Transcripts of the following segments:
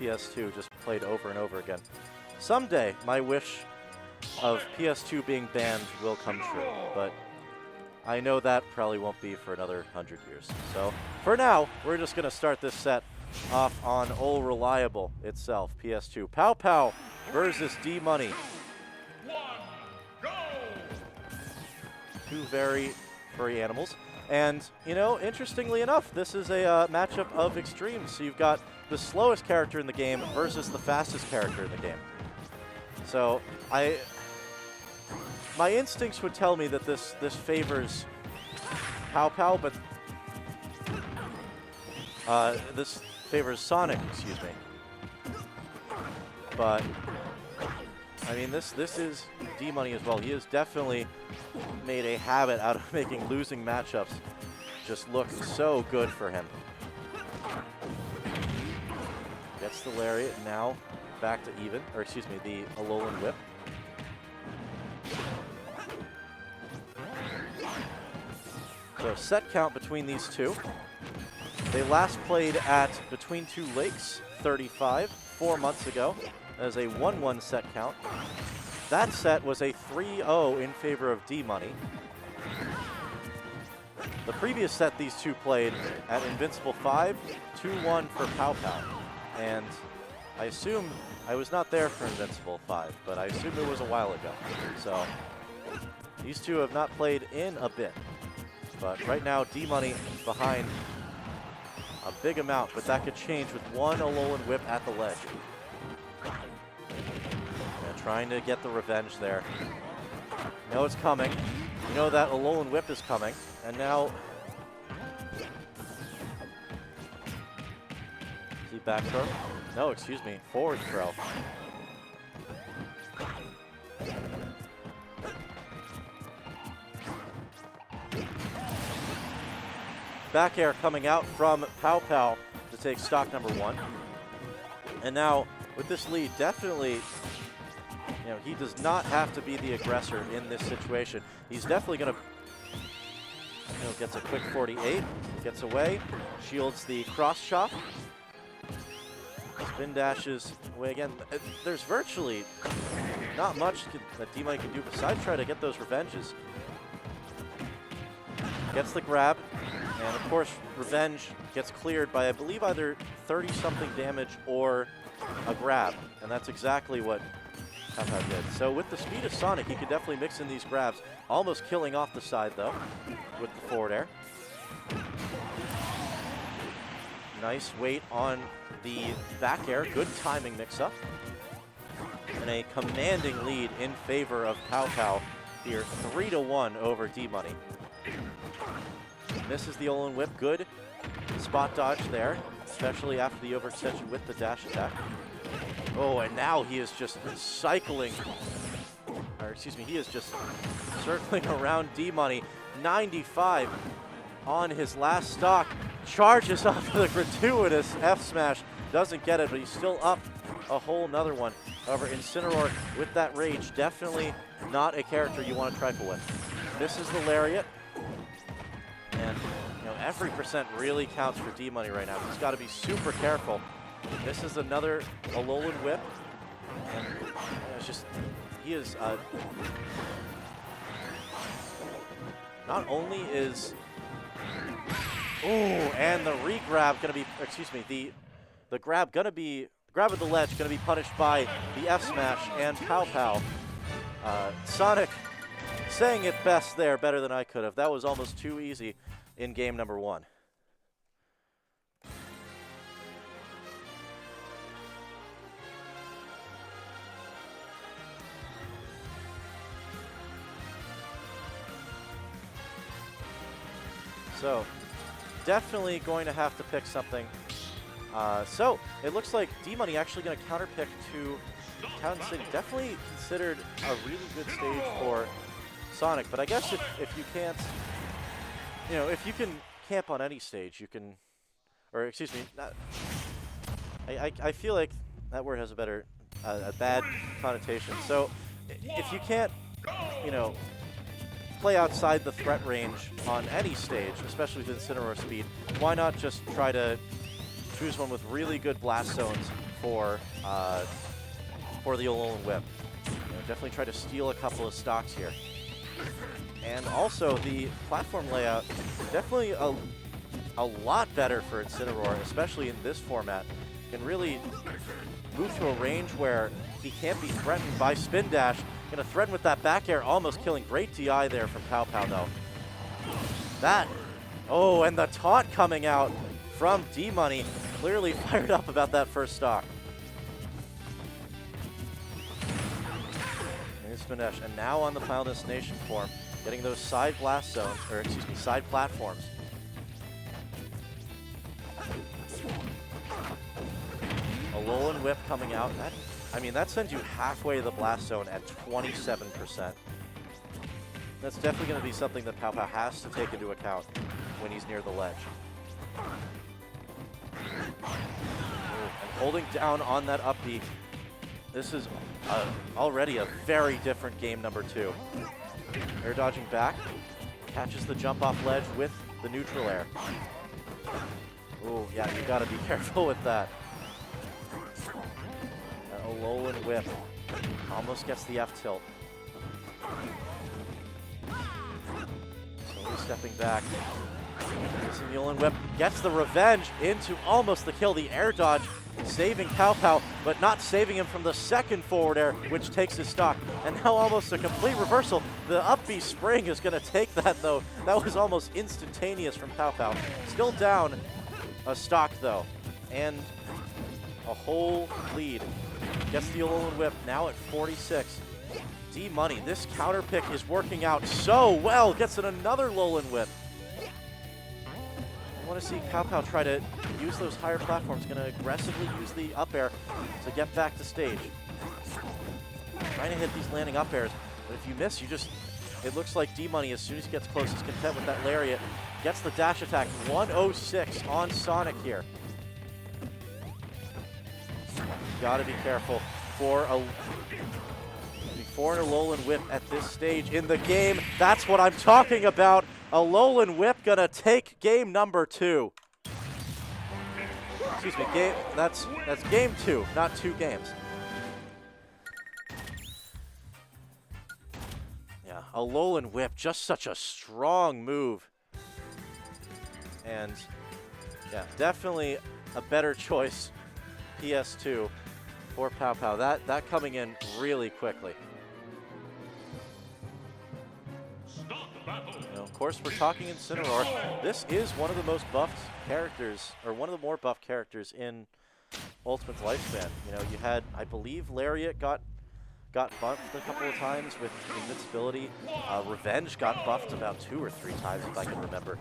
PS2 just played over and over again. Someday, my wish of PS2 being banned will come true, but I know that probably won't be for another 100 years. So for now, we're just going to start this set off on Old Reliable itself, PS2. PowPow versus D-Money. Two very furry animals. And, you know, interestingly enough, this is a matchup of extremes. So you've got the slowest character in the game versus the fastest character in the game. So my instincts would tell me that this favors PowPow, but this favors Sonic, excuse me. But I mean, this is D-Money as well. He has definitely made a habit out of making losing matchups just look so good for him. Gets the Lariat, now back to even, or excuse me, the Alolan Whip. So set count between these two. They last played at Between Two Lakes 35 4 months ago as a 1-1 set count. That set was a 3-0 in favor of D-Money. The previous set these two played at Invincible 5, 2-1 for PowPow. And I assume, I was not there for Invincible 5, but I assume it was a while ago. So these two have not played in a bit. But right now, D-Money behind a big amount, but that could change with one Alolan Whip at the ledge. And trying to get the revenge there. You know it's coming. You know that Alolan Whip is coming. And now... Is he back throw? No, excuse me. Forward throw. Back air coming out from PowPow to take stock number one. And now, with this lead, definitely, you know, he does not have to be the aggressor in this situation. He's definitely going to, you know, gets a quick 48, gets away, shields the cross chop, spin dashes away again. There's virtually not much that D-Money can do besides try to get those revenges. Gets the grab. And of course, revenge gets cleared by, I believe, either 30-something damage or a grab. And that's exactly what PowPow did. So with the speed of Sonic, he could definitely mix in these grabs. Almost killing off the side, though, with the forward air. Nice weight on the back air. Good timing mix-up. And a commanding lead in favor of PowPow here, 3-1 over D-Money. Misses the Alolan Whip. Good spot dodge there, especially after the overextension with the dash attack. Oh, and now he is just cycling, or excuse me, he is just circling around D-Money. 95 on his last stock. Charges off of the gratuitous F smash. Doesn't get it, but he's still up a whole nother one. However, Incineroar with that rage, definitely not a character you want to trifle with. Misses the Lariat. And, you know, every percent really counts for D-Money right now. He's got to be super careful. This is another Alolan Whip. And you know, it's just, he is, not only is, oh, and the re-grab going to be, excuse me, the grab going to be, grab of the ledge going to be punished by the F-Smash and PowPow. Sonic saying it best there, better than I could have. That was almost too easy in game number one. So, definitely going to have to pick something. So, it looks like D-Money actually going to counterpick to Town City. Definitely considered a really good stage for Sonic, but I guess if you can't, you know, if you can camp on any stage, you can, or excuse me, not, I feel like that word has a better, a bad connotation. So if you can't, you know, play outside the threat range on any stage, especially with Incineroar speed, why not just try to choose one with really good blast zones for the Alolan Whip. Definitely try to steal a couple of stocks here. And also the platform layout, definitely a lot better for Incineroar, especially in this format. Can really move to a range where he can't be threatened by Spin Dash. Gonna threaten with that back air, almost killing. Great DI there from PowPow though. Oh, and the taunt coming out from D-Money. Clearly fired up about that first stock. And Spin Dash, and now on the Final Destination form, getting those side blast zones, or excuse me, side platforms. Alolan Whip coming out. That sends you halfway to the blast zone at 27%. That's definitely going to be something that PowPow has to take into account when he's near the ledge. And holding down on that up B. This is already a very different game number 2. Air dodging back. Catches the jump off ledge with the neutral air. Oh, yeah, you got to be careful with that. Alolan Whip almost gets the F tilt. Slowly stepping back. Using the Alolan Whip, gets the revenge into almost the kill. The air dodge saving PowPow, but not saving him from the second forward air, which takes his stock. And now almost a complete reversal. The up B spring is going to take that though. That was almost instantaneous from PowPow. Still down a stock though, and a whole lead. Gets the Alolan Whip, now at 46. D-Money, this counter pick is working out so well. Gets in another Alolan Whip. I want to see PowPow try to use those higher platforms. Going to aggressively use the up air to get back to stage. Trying to hit these landing up airs, but if you miss, it looks like D-Money, as soon as he gets close, is content with that lariat. Gets the dash attack, 106 on Sonic here. Gotta be careful for an Alolan Whip at this stage in the game. That's what I'm talking about. Alolan Whip gonna take game number 2. Excuse me, that's game 2, not 2 games. Yeah, Alolan Whip, just such a strong move. And yeah, definitely a better choice, PS2. For PowPow, that coming in really quickly. Of course, we're talking Incineroar. This is one of the most buffed characters, or one of the more buffed characters in Ultimate's lifespan. You had, I believe, Lariat got buffed a couple of times with invincibility. Revenge got buffed about 2 or 3 times, if I can remember.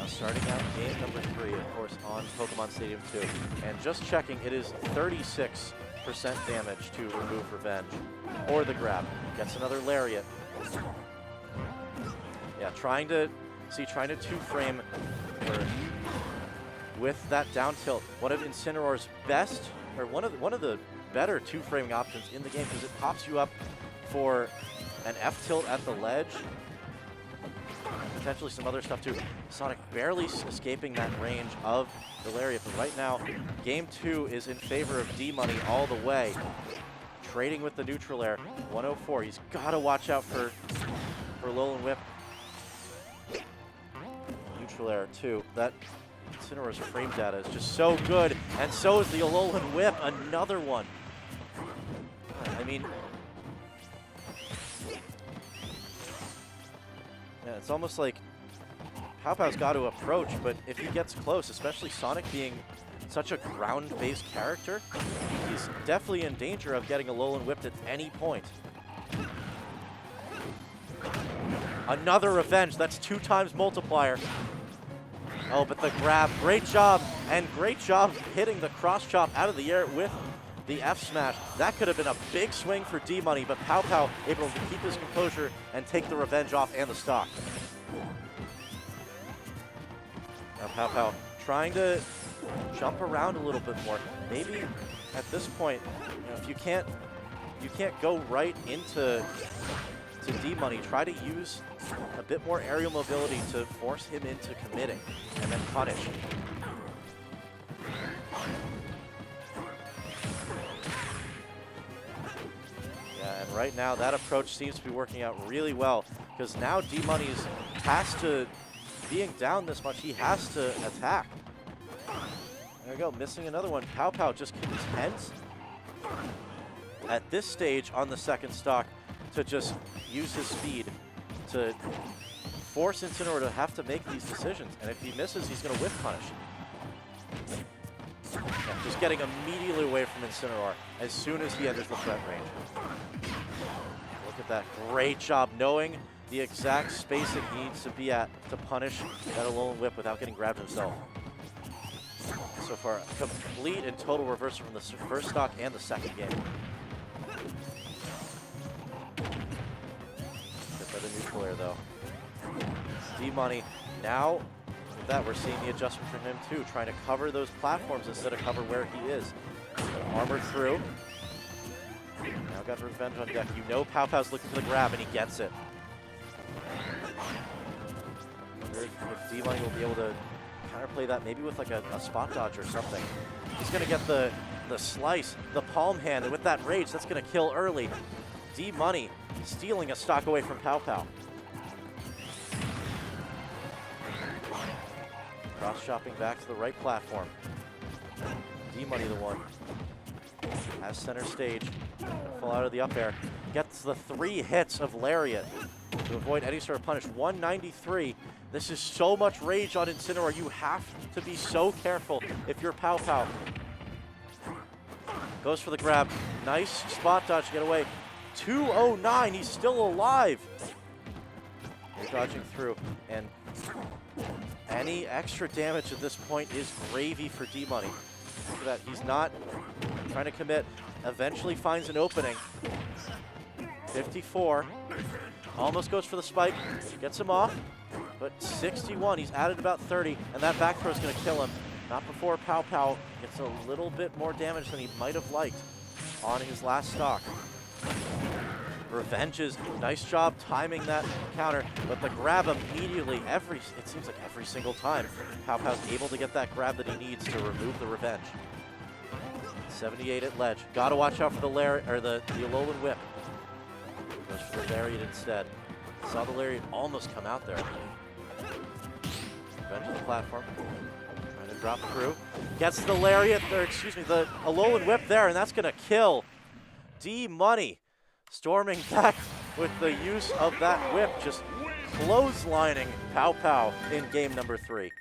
Starting out game number 3, of course, on Pokemon Stadium 2. And just checking, it is 36% damage to remove Revenge. Or the grab. Gets another Lariat. Yeah, trying to 2-frame with that down tilt. One of Incineroar's best, or one of the better 2-framing options in the game, because it pops you up for an F tilt at the ledge. Potentially some other stuff too. Sonic barely escaping that range of the Lariat, but right now, game 2 is in favor of D-Money all the way. Trading with the neutral air, 104. He's got to watch out for Alolan Whip. Neutral air too. That Incineroar's frame data is just so good, and so is the Alolan Whip, another one. Yeah, it's almost like PowPow's got to approach, but if he gets close, especially Sonic being such a ground-based character, he's definitely in danger of getting Alolan whipped at any point. Another Revenge, that's 2 times multiplier. Oh, but the grab, great job, and great job hitting the cross chop out of the air with the F smash. That could have been a big swing for D-Money, but PowPow able to keep his composure and take the Revenge off and the stock. Now PowPow trying to jump around a little bit more. Maybe at this point, if you can't you can't go right into D-Money. Try to use a bit more aerial mobility to force him into committing and then punish. Yeah, and right now that approach seems to be working out really well because now D-Money's has to, being down this much, he has to attack. There we go, missing another one. PowPow just content at this stage on the second stock to just use his speed to force Incineroar to have to make these decisions. And if he misses, he's going to whiff punish. Yeah, just getting immediately away from Incineroar as soon as he enters the threat range. Look at that. Great job knowing the exact spacing he needs to be at to punish that Alolan Whip without getting grabbed himself. So far, complete and total reversal from the first stock and the second game. Good by the neutral air, though. D-Money, now with that, we're seeing the adjustment from him, too, trying to cover those platforms instead of cover where he is. Armored through. Now got revenge on deck. You know PowPow's looking for the grab, and he gets it. I wonder if D-Money will be able to counterplay that, maybe with like a spot dodge or something. He's going to get the slice, the palm hand, and with that rage, that's going to kill early. D-Money stealing a stock away from PowPow. Cross-chopping back to the right platform. D-Money the one. Has center stage. Fall out of the up air. Gets the 3 hits of Lariat to avoid any sort of punish. 193. This is so much rage on Incineroar. You have to be so careful if you're PowPow. Goes for the grab. Nice spot dodge to get away. 209. He's still alive. They're dodging through. And any extra damage at this point is gravy for D-Money. Look at that. He's not trying to commit. Eventually finds an opening. 54. Almost goes for the spike. Gets him off. But 61, he's added about 30, and that back throw is going to kill him. Not before PowPow gets a little bit more damage than he might have liked on his last stock. Revenges, nice job timing that counter, but the grab immediately, it seems like every single time, PowPow's able to get that grab that he needs to remove the revenge. 78 at ledge. Gotta watch out for the Alolan Whip. Goes for the Lariat instead. Saw the Lariat almost come out there. Revenge on the platform. Trying to drop through. Gets the Lariat, or excuse me, the Alolan Whip there, and that's gonna kill D-Money. Storming back with the use of that whip, just clotheslining PowPow in game number 3.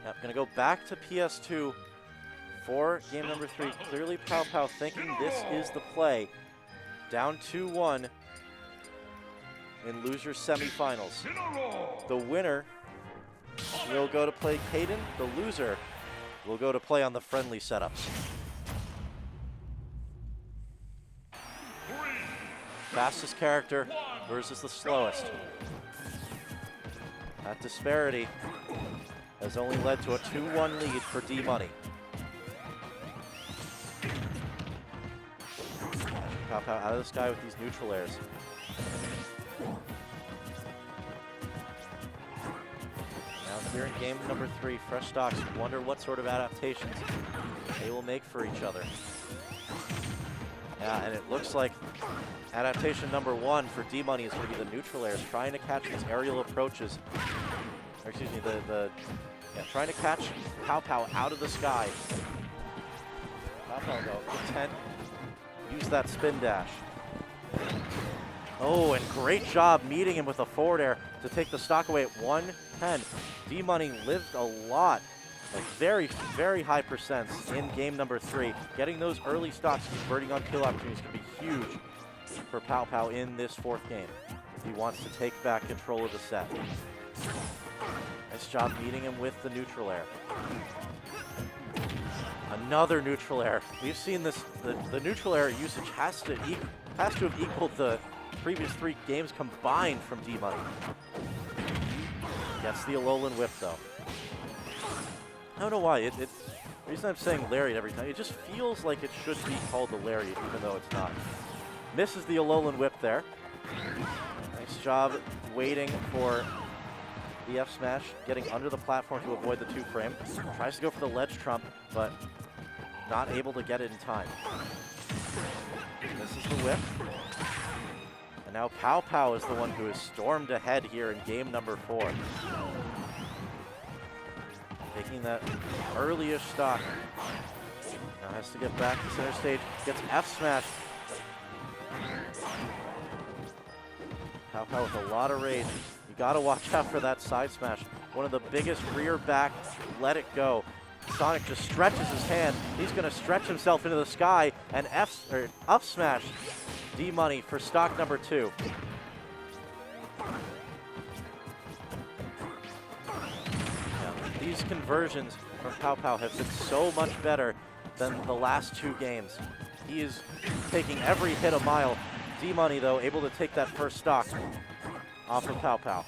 Now, going to go back to PS2 for game number 3. Clearly PowPow thinking this is the play. Down 2-1 in losers semifinals. The winner will go to play Caden. The loser will go to play on the friendly setups. Fastest character versus the slowest. That disparity has only led to a 2-1 lead for D-Money. PowPow out of the sky with these neutral airs. Now here in game number 3, fresh stocks wonder what sort of adaptations they will make for each other. Yeah, and it looks like adaptation number 1 for D-Money is going to be the neutral airs, trying to catch these aerial approaches. Or excuse me, trying to catch PowPow out of the sky. PowPow though, content. Use that spin dash. Oh, and great job meeting him with a forward air to take the stock away at 110. D-Money lived a lot, like very, very high percents in game number 3. Getting those early stocks, converting on kill opportunities can be huge for PowPow in this 4th game if he wants to take back control of the set. Nice job meeting him with the neutral air. Another neutral air. We've seen this, the neutral air usage has to have equaled the previous 3 games combined from D-Money. Gets the Alolan Whip, though. I don't know why. The reason I'm saying Lariat every time, it just feels like it should be called the Lariat, even though it's not. Misses the Alolan Whip there. Nice job waiting for the F smash, getting under the platform to avoid the 2-frame. Tries to go for the ledge trump, but not able to get it in time. Misses the whip. And now PowPow is the one who has stormed ahead here in game number 4. Taking that early-ish stock. Now has to get back to center stage. Gets F smash. PowPow with a lot of rage. You gotta watch out for that side smash. One of the biggest rear back, let it go. Sonic just stretches his hand. He's gonna stretch himself into the sky and up smash D-Money for stock number 2. Yeah, these conversions from PowPow have been so much better than the last 2 games. He is taking every hit a mile. D-Money, though, able to take that first stock off of PowPow.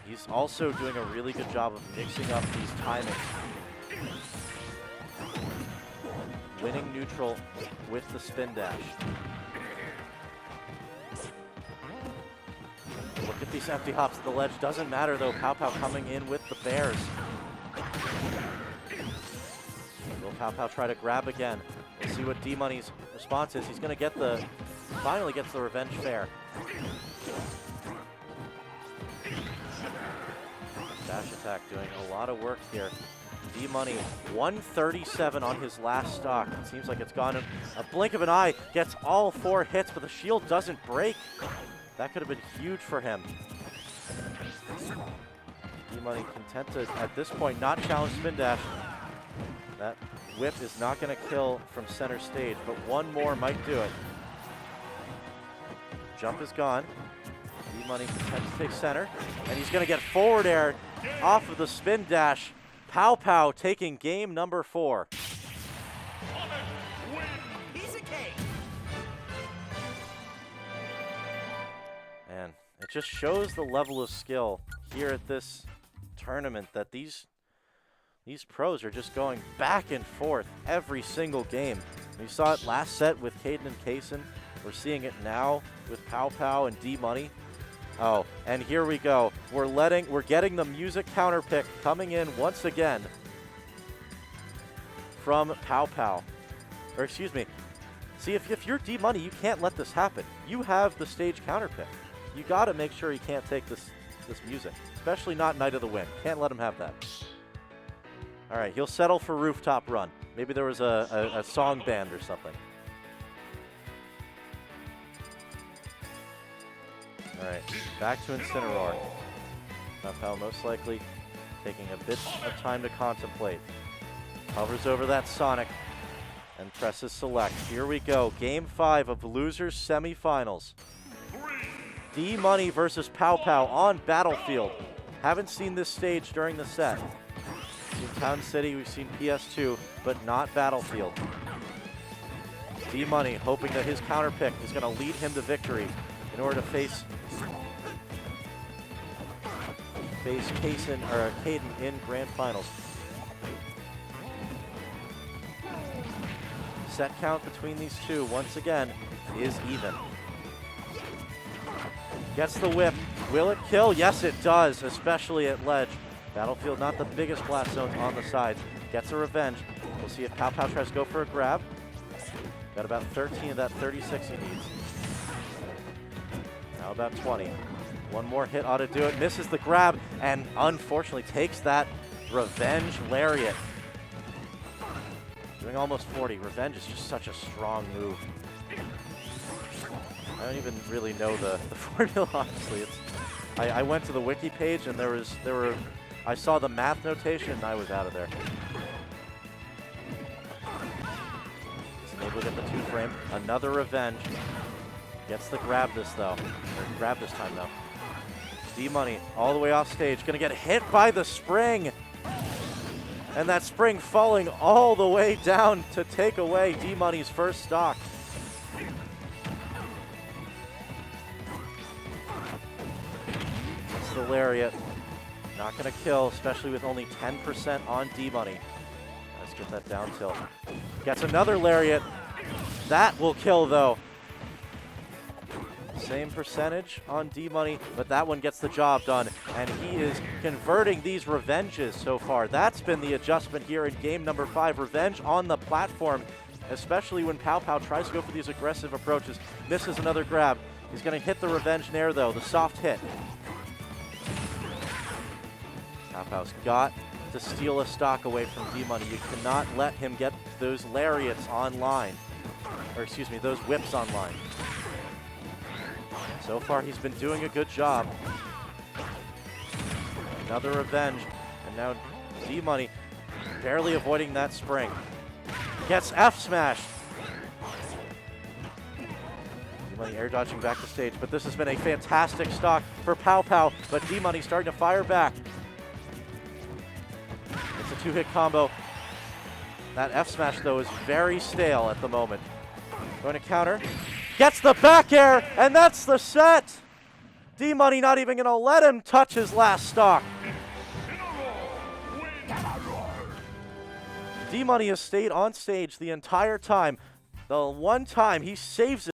He's also doing a really good job of mixing up these timings. Winning neutral with the spin dash. Look at these empty hops at the ledge. Doesn't matter, though. PowPow coming in with the bears. Will PowPow try to grab again? We'll see what D-Money's response is. He's going to get finally gets the revenge fair. Dash attack doing a lot of work here. D-Money 137 on his last stock. It seems like it's gone in a blink of an eye. Gets all 4 hits, but the shield doesn't break. That could have been huge for him. D-Money content to, at this point, not challenge spin dash. That whip is not going to kill from center stage, but one more might do it. Jump is gone. D-Money content to take center, and he's going to get forward air off of the spin dash. PowPow taking game number 4. And it just shows the level of skill here at this tournament that these pros are just going back and forth every single game. We saw it last set with Caden and Kaysen. We're seeing it now with PowPow and D-Money. Oh, and here we go. We're getting the music counter pick coming in once again from PowPow. Or excuse me. See, if you're D-Money, you can't let this happen. You have the stage counter pick. You got to make sure he can't take this music, especially not Night of the Wind. Can't let him have that. All right, he'll settle for Rooftop Run. Maybe there was a song band or something. All right, back to Incineroar. PowPow most likely taking a bit of time to contemplate. Hovers over that Sonic and presses select. Here we go, game 5 of losers semifinals. D-Money versus PowPow on Battlefield. Haven't seen this stage during the set. We've seen Town City, we've seen PS2, but not Battlefield. D-Money hoping that his counter pick is going to lead him to victory in order to face Caden in grand finals. Set count between these two, once again, is even. Gets the whip. Will it kill? Yes, it does, especially at ledge. Battlefield, not the biggest blast zones on the sides. Gets a revenge. We'll see if PowPow tries to go for a grab. Got about 13 of that 36 he needs. Now about 20. One more hit ought to do it. Misses the grab, and unfortunately takes that revenge lariat. Doing almost 40. Revenge is just such a strong move. I don't even really know the formula, honestly. I went to the wiki page and I saw the math notation and I was out of there. He's able to get the 2-frame. Another revenge. Gets the grab this though. Or grab this time though. D-Money all the way off stage. Gonna get hit by the spring. And that spring falling all the way down to take away D-Money's first stock. the lariat. Not going to kill, especially with only 10% on D-Money. Let's get that down tilt. Gets another lariat. That will kill, though. Same percentage on D-Money, but that one gets the job done. And he is converting these revenges so far. That's been the adjustment here in game number 5. Revenge on the platform, especially when PowPow tries to go for these aggressive approaches. Misses another grab. He's going to hit the revenge nair, though, the soft hit. PowPow's got to steal a stock away from D-Money. You cannot let him get those lariats online. Or excuse me, those whips online. So far, he's been doing a good job. Another revenge. And now D-Money barely avoiding that spring. Gets F-smashed. D-Money air dodging back to stage, but this has been a fantastic stock for PowPow, but D-Money starting to fire back. It's a 2-hit combo. That F-smash, though, is very stale at the moment. Going to counter. Gets the back air, and that's the set! D-Money not even going to let him touch his last stock. D-Money has stayed on stage the entire time. The one time he saves it.